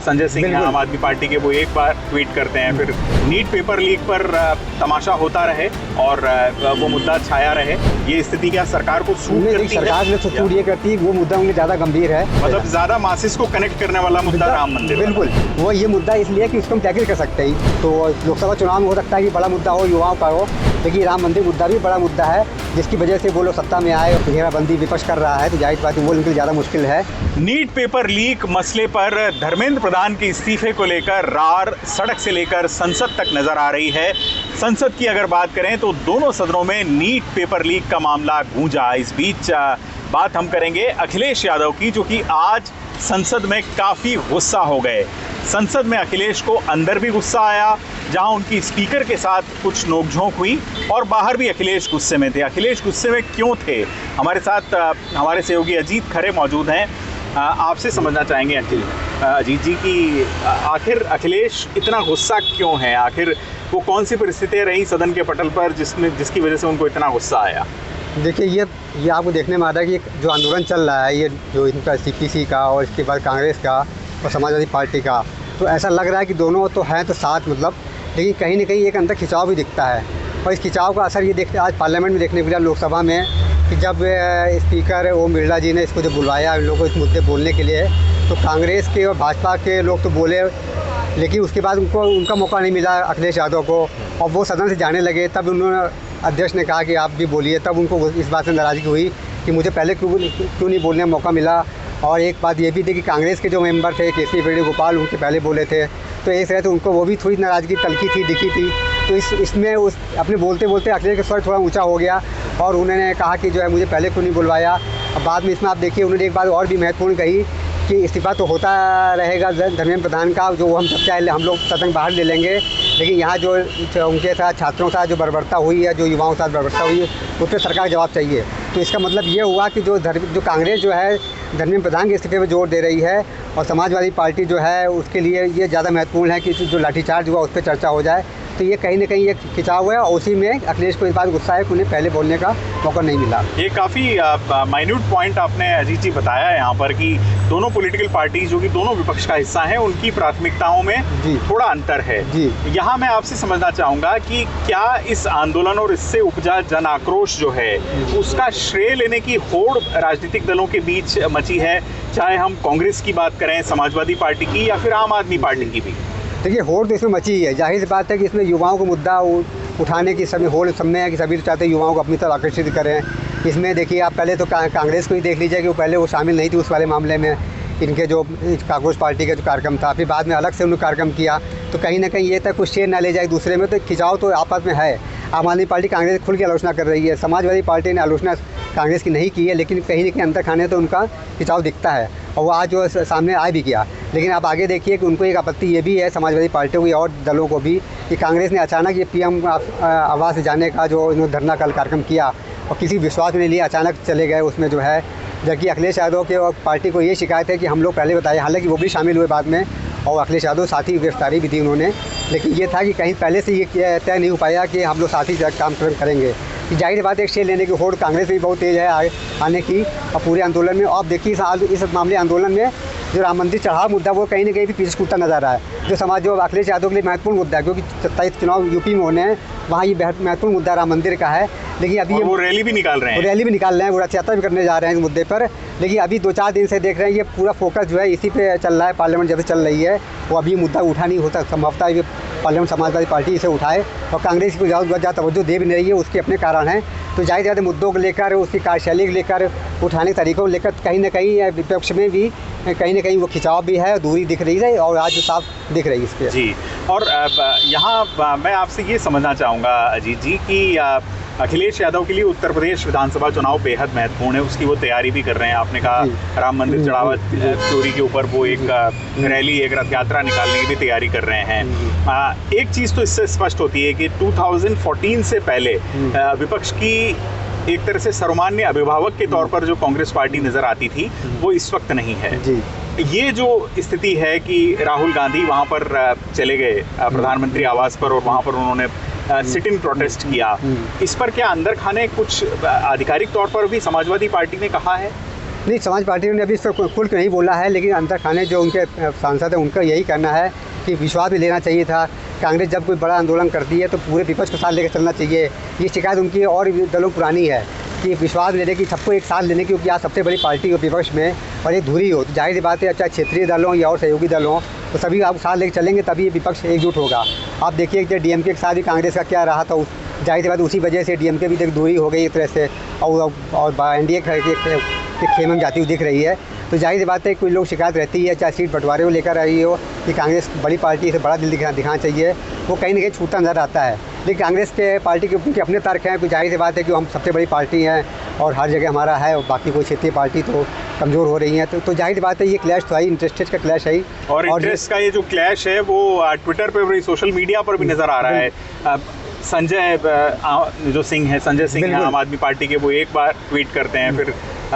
संजय सिंह हैं आम आदमी पार्टी के, वो एक बार ट्वीट करते हैं, फिर नीट पेपर लीक पर तमाशा होता रहे और वो मुद्दा छाया रहे। ये स्थिति क्या सरकार को सूट करती है? सरकार ने तो सूट ये करती है, वो मुद्दा उन्हें ज़्यादा गंभीर है, मतलब ज़्यादा मासिस को कनेक्ट करने वाला मुद्दा राम मंदिर। बिल्कुल, वो ये मुद्दा इसलिए कि उसको हम टैकल कर सकते हैं। तो लोकसभा चुनाव में हो सकता है कि बड़ा मुद्दा हो, युवाओं का हो, लेकिन राम मंदिर मुद्दा भी बड़ा मुद्दा है, जिसकी वजह से वो लोग सत्ता में आए और घेराबंदी विपक्ष कर रहा है, तो जाहिर बात है वो उनके लिए ज़्यादा मुश्किल है। नीट पेपर लीक मसले पर धर्मेंद्र प्रधान के इस्तीफे को लेकर रार सड़क से लेकर संसद तक नजर आ रही है। संसद की अगर बात करें तो दोनों सदनों में नीट पेपर लीक का मामला गूंजा। इस बीच बात हम करेंगे अखिलेश यादव की, जो कि आज संसद में काफ़ी गुस्सा हो गए। संसद में अखिलेश को अंदर भी गुस्सा आया, जहां उनकी स्पीकर के साथ कुछ नोकझोंक हुई, और बाहर भी अखिलेश गुस्से में थे। अखिलेश गुस्से में क्यों थे? हमारे साथ हमारे सहयोगी अजीत खरे मौजूद हैं। आपसे समझना चाहेंगे अजीत जी कि आखिर अखिलेश इतना गुस्सा क्यों है? आखिर वो कौन सी परिस्थितियाँ रही सदन के पटल पर जिसकी वजह से उनको इतना गुस्सा आया? देखिए, ये आपको देखने में आ रहा है कि जो आंदोलन चल रहा है, ये जो इनका सीपीसी का और इसके बाद कांग्रेस का और समाजवादी पार्टी का, तो ऐसा लग रहा है कि दोनों तो हैं तो साथ, मतलब, लेकिन कहीं ना कहीं एक अंदर खिंचाव भी दिखता है। और इस खिंचाव का असर ये देखते आज पार्लियामेंट में देखने को मिला, लोकसभा में, कि जब स्पीकर ओम बिरला जी ने इसको जब बुलवाया इन लोगों को इस मुद्दे बोलने के लिए, तो कांग्रेस के और भाजपा के लोग तो बोले, लेकिन उसके बाद उनका मौका नहीं मिला अखिलेश यादव को, और वो सदन से जाने लगे। तब उन्होंने अध्यक्ष ने कहा कि आप भी बोलिए, तब उनको इस बात से नाराज़गी हुई कि मुझे पहले क्यों नहीं बोलने का मौका मिला। और एक बात ये भी थी कि कांग्रेस के जो मेंबर थे केसी वेणुगोपाल, उनके पहले बोले थे, तो इस तरह से उनको वो भी थोड़ी नाराज़गी तलखी थी, दिखी थी। तो इसमें अपने बोलते बोलते अखिलेश का स्वर थोड़ा ऊंचा हो गया और उन्होंने कहा कि जो है मुझे पहले क्यों नहीं बुलवाया। अब बाद में इसमें आप देखिए उन्होंने एक बात और भी महत्वपूर्ण कही कि इस्तीफा तो होता रहेगा धर्मेंद्र प्रधान का, जो हम सब चाहे हम लोग सदन बाहर ले लेंगे, लेकिन यहाँ जो उनके साथ छात्रों के साथ जो बर्बरता हुई है, जो युवाओं के साथ बर्बरता हुई है, उस पर सरकार जवाब चाहिए। तो इसका मतलब ये हुआ कि जो कांग्रेस जो है धर्मेंद्र प्रधान के इस्तीफे पर जोर दे रही है, और समाजवादी पार्टी जो है उसके लिए ये ज़्यादा महत्वपूर्ण है कि जो लाठीचार्ज हुआ उस पर चर्चा हो जाए। तो ये कहीं ना कहीं ये खिंचाव हुआ है, और उसी में अखिलेश को इस बात गुस्सा है कि उन्हें पहले बोलने का मौका नहीं मिला। ये काफ़ी माइन्यूट पॉइंट आपने अजीत जी बताया है यहाँ पर कि दोनों पॉलिटिकल पार्टी जो कि दोनों विपक्ष का हिस्सा हैं, उनकी प्राथमिकताओं में थोड़ा अंतर है। यहाँ मैं आपसे समझना चाहूँगा कि क्या इस आंदोलन और इससे उपजा जन आक्रोश जो है उसका श्रेय लेने की होड़ राजनीतिक दलों के बीच मची है, चाहे हम कांग्रेस की बात करें, समाजवादी पार्टी की, या फिर आम आदमी पार्टी की भी? देखिए, होड़ तो इसमें मची ही है। जाहिर सी बात है कि इसमें युवाओं को मुद्दा उठाने की समय होड़ समय है कि सभी चाहते हैं युवाओं को अपनी तरफ आकर्षित करें। इसमें देखिए, आप पहले तो कांग्रेस को ही देख लीजिए कि वो पहले वो शामिल नहीं थी उस वाले मामले में, इनके जो कांग्रेस पार्टी का जो कार्यक्रम था, फिर बाद में अलग से उन्होंने कार्यक्रम किया। तो कहीं ना कहीं ये तक कुछ शेयर ना ले जाए दूसरे में, तो खिंचाव तो आपस में है। आम आदमी पार्टी कांग्रेस खुल की आलोचना कर रही है, समाजवादी पार्टी ने आलोचना कांग्रेस की नहीं की है, लेकिन कहीं ना कहीं अंतर खाने तो उनका खिंचाव दिखता है, और वो आज जो सामने आ भी गया। लेकिन आप आगे देखिए कि उनको एक आपत्ति ये भी है, समाजवादी पार्टियों की और दलों को भी, कि कांग्रेस ने अचानक ये पीएम आवास से जाने का जो इन्होंने धरना कल कार्यक्रम किया और किसी विश्वास में नहीं लिया, अचानक चले गए उसमें जो है। जबकि अखिलेश यादव के और पार्टी को ये शिकायत है कि हम लोग पहले बताए, हालांकि वो भी शामिल हुए बाद में, और अखिलेश यादव साथी गिरफ्तारी भी दी उन्होंने, लेकिन ये था कि कहीं पहले से ये तय नहीं हो पाया कि हम लोग साथी काम करेंगे। कि जाहिर बात है एक शेयर लेने की होड़ कांग्रेस भी बहुत तेज़ है आने की, और पूरे आंदोलन में। और आप देखिए इस मामले आंदोलन में जो राम मंदिर चढ़ाव मुद्दा वो कहीं ना कहीं भी पीछे छूटता नजर आ रहा है, जो अखिलेश यादव के लिए महत्वपूर्ण मुद्दा है, क्योंकि 27 चुनाव यूपी में होने हैं, वहाँ ये महत्वपूर्ण मुद्दा राम मंदिर का है। लेकिन अभी वो रैली भी निकाल रहे हैं, वो रथ यात्रा भी करने जा रहे हैं इस मुद्दे पर। लेकिन अभी 2-4 दिन से देख रहे हैं ये पूरा फोकस जो है इसी पे चल रहा है। पार्लियामेंट जब से चल रही है, वो अभी मुद्दा उठा नहीं होता, संभवतः ये पार्लियामेंट समाजवादी पार्टी इसे उठाए, और कांग्रेस को ज़्यादा तवज्जो दे भी नहीं रही है, उसके अपने कारण हैं। तो जाहिर ज़्यादा मुद्दों को लेकर, उसकी कार्यशैली को लेकर, उठाने के तरीक़ों को लेकर कहीं ना कहीं विपक्ष में भी कहीं ना कहीं वो खिंचाव भी है, दूरी दिख रही है, और आज साफ दिख रही है इस पर। जी, और यहाँ मैं आपसे ये समझना चाहूँगा अजीत जी कि अखिलेश यादव के लिए उत्तर प्रदेश विधानसभा चुनाव बेहद महत्वपूर्ण है, उसकी वो तैयारी भी कर रहे हैं। आपने कहा राम मंदिर चढ़ावा चोरी के ऊपर वो एक रैली, एक रथ यात्रा निकालने की भी तैयारी कर रहे हैं। एक चीज़ तो इससे स्पष्ट होती है कि 2014 से पहले विपक्ष की एक तरह से सर्वमान्य अभिभावक के तौर पर जो कांग्रेस पार्टी नजर आती थी, वो इस वक्त नहीं है। ये जो स्थिति है कि राहुल गांधी वहाँ पर चले गए प्रधानमंत्री आवास पर, और वहाँ पर उन्होंने सिट इन प्रोटेस्ट किया, इस पर क्या अंदर खाने कुछ आधिकारिक तौर पर भी समाजवादी पार्टी ने कहा है? नहीं, समाज पार्टी ने अभी इस पर खुल के नहीं बोला है, लेकिन अंदर खाने जो उनके सांसद हैं उनका यही कहना है कि विश्वास भी लेना चाहिए था। कांग्रेस जब कोई बड़ा आंदोलन करती है तो पूरे विपक्ष को साथ लेकर चलना चाहिए। ये शिकायत उनकी और भी दलों पुरानी है कि विश्वास लेने की, सबको एक साथ लेने की, क्योंकि आज सबसे बड़ी पार्टी हो विपक्ष में और एक धुरी हो, तो जाहिर सी बात है चाहे क्षेत्रीय दल हों या और सहयोगी दल हों, तो सभी आप साथ लेकर चलेंगे तभी विपक्ष एकजुट होगा। आप देखिए कि डीएमके के साथ भी कांग्रेस का क्या रहा था, जाहिर सी बात उसी वजह से डीएमके भी दूरी हो गई एक तरह से और एनडीए के खेमे में जाती हुई दिख रही है। तो जाहिर सी बात है कोई लोग शिकायत रहती है, चाहे सीट बंटवारे को लेकर आई हो कि कांग्रेस बड़ी पार्टी से बड़ा दिल दिखाना चाहिए, वो कहीं ना कहीं छूटता नजर आता है। लेकिन कांग्रेस के पार्टी के अपने तर्क हैं, तो जाहिर सी बात है कि हम सबसे बड़ी पार्टी हैं और हर जगह हमारा है और बाकी कोई क्षेत्रीय पार्टी तो कमज़ोर हो रही हैं। तो जाहिर सी बात है ये क्लैश तो है, इंटरेस्टेड का क्लैश है। और इंटरेस्ट का ये जो क्लैश है वो ट्विटर पर भी, सोशल मीडिया पर भी नज़र आ रहा है। संजय जो सिंह है, संजय सिंह है आम आदमी पार्टी के, वो एक बार ट्वीट करते हैं, फिर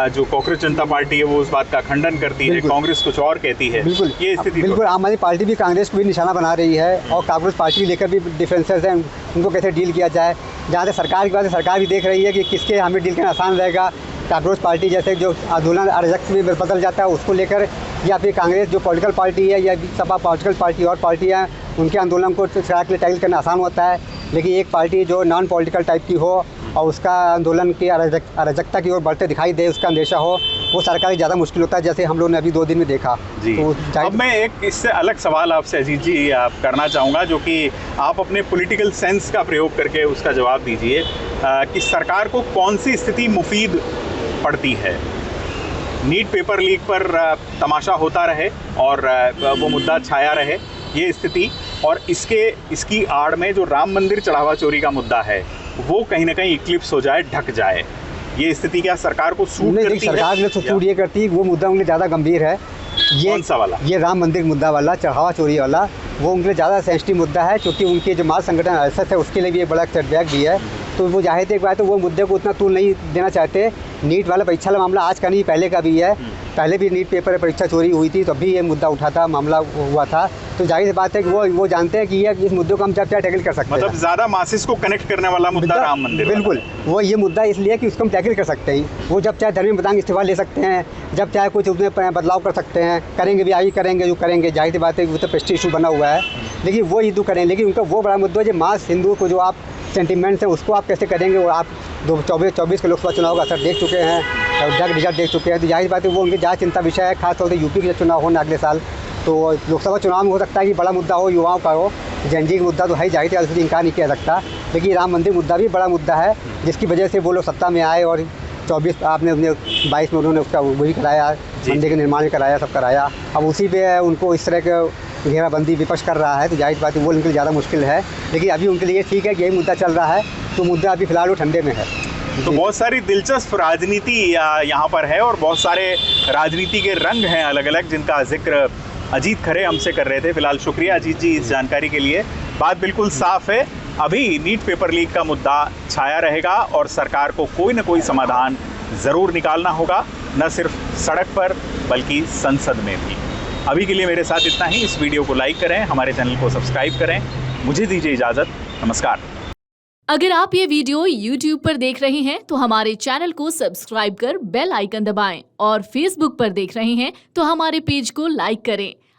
जो कांग्रेस जनता पार्टी है वो उस बात का खंडन करती है, कांग्रेस कुछ और कहती है। बिल्कुल ये स्थिति बिल्कुल आम आदमी पार्टी भी कांग्रेस को भी निशाना बना रही है और कांग्रेस पार्टी लेकर भी डिफरेंसेस हैं, उनको कैसे डील किया जाए। जहाँ तक सरकार की बात है, सरकार भी देख रही है कि किसके हमें डील करना आसान रहेगा। कांग्रेस पार्टी जैसे जो आंदोलन अराजकता में बदल जाता है उसको लेकर, या फिर कांग्रेस जो पॉलिटिकल पार्टी है या सपा पॉलिटिकल पार्टी और पार्टियाँ उनके आंदोलन को सरकार के लिए टैकल करना आसान होता है। लेकिन एक पार्टी जो नॉन पॉलिटिकल टाइप की हो और उसका आंदोलन की अराजकता की ओर बढ़ते दिखाई दे, उसका अंदेशा हो, वो सरकार ज़्यादा मुश्किल होता है, जैसे हम लोगों ने अभी 2 दिन में देखा। जी। तो अब मैं एक इससे अलग सवाल आपसे अजीत जी आप करना चाहूँगा, जो कि आप अपने पॉलिटिकल सेंस का प्रयोग करके उसका जवाब दीजिए कि सरकार को कौन सी स्थिति मुफीद पड़ती है। नीट पेपर लीक पर तमाशा होता रहे और वो मुद्दा छाया रहे, ये स्थिति, और इसकी आड़ में जो राम मंदिर चढ़ावा चोरी का मुद्दा है वो कहीं ना कहीं इक्लिप्स हो जाए, ढक जाए, ये स्थिति क्या सरकार को सूट करती है? सरकार ने तो सूट ये करती है, वो मुद्दा उनके ज़्यादा गंभीर है। ये कौन सा वाला? ये राम मंदिर मुद्दा वाला, चढ़ावा चोरी वाला, वो उनके लिए ज़्यादा सेंसिटिव मुद्दा है, क्योंकि उनके जो माल संगठन RSS है उसके लिए भी एक बड़ा सेटबैक भी है। तो वो जाहिर एक बात है वो मुद्दे को उतना तूल नहीं देना चाहते। नीट वाला परीक्षा वाला मामला आज का नहीं, पहले का भी है। पहले भी नीट पेपर परीक्षा चोरी हुई थी तब भी ये मुद्दा उठा था, मामला हुआ था। तो जाहिर सी बात है कि वो जानते हैं कि ये इस मुद्दे को हम क्या टैकल कर सकते हैं। मतलब ज़्यादा मासिस को कनेक्ट करने वाला मुद्दा राम मंदिर। बिल्कुल, वो ये मुद्दा इसलिए कि उसको हम टैकल कर सकते हैं। वो जब चाहे धर्मेंद्र प्रधान इस्तीफा ले सकते हैं, जब चाहे कुछ उसमें बदलाव कर सकते हैं, करेंगे भी, आगे करेंगे जो करेंगे। जाहिर सी बात है कि वो तो प्रेस्टीज इशू बना हुआ है, लेकिन वो हिंदू करें। लेकिन उनका वो बड़ा मुद्दा है जो मास हिंदुओं को जो आप सेंटिमेंट्स हैं उसको आप कैसे करेंगे। वो आप 24 के लोकसभा चुनाव का असर देख चुके हैं, रिजल्ट देख चुके हैं। तो जाहिर बात है वो उनकी ज़्यादा चिंता विषय है, खासतौर से यूपी के चुनाव होना अगले साल। तो लोकसभा चुनाव में हो सकता है कि बड़ा मुद्दा हो, युवाओं का हो, जनजी का मुद्दा तो है, जाहिर है, उससे इनकार नहीं किया सकता। लेकिन राम मंदिर मुद्दा भी बड़ा मुद्दा है, जिसकी वजह से वो लोग सत्ता में आए और 22 में उन्होंने उसका वही कराया, मंदिर का निर्माण भी कराया, सब कराया। अब उसी पे उनको इस तरह के घेराबंदी विपक्ष कर रहा है, तो जाहिर बात है वो उनके लिए ज़्यादा मुश्किल है। लेकिन अभी उनके लिए ठीक है कि यही मुद्दा चल रहा है, तो मुद्दा अभी फ़िलहाल वो ठंडे में है। तो बहुत सारी दिलचस्प राजनीति यहाँ पर है और बहुत सारे राजनीति के रंग हैं अलग अलग, जिनका जिक्र अजीत खरे हमसे कर रहे थे। फिलहाल शुक्रिया अजीत जी इस जानकारी के लिए। बात बिल्कुल साफ है, अभी नीट पेपर लीक का मुद्दा छाया रहेगा और सरकार को कोई न कोई समाधान ज़रूर निकालना होगा, न सिर्फ सड़क पर बल्कि संसद में भी। अभी के लिए मेरे साथ इतना ही। इस वीडियो को लाइक करें, हमारे चैनल को सब्सक्राइब करें। मुझे दीजिए इजाज़त, नमस्कार। अगर आप ये वीडियो YouTube पर देख रहे हैं तो हमारे चैनल को सब्सक्राइब कर बेल आइकन दबाएं और Facebook पर देख रहे हैं तो हमारे पेज को लाइक करें।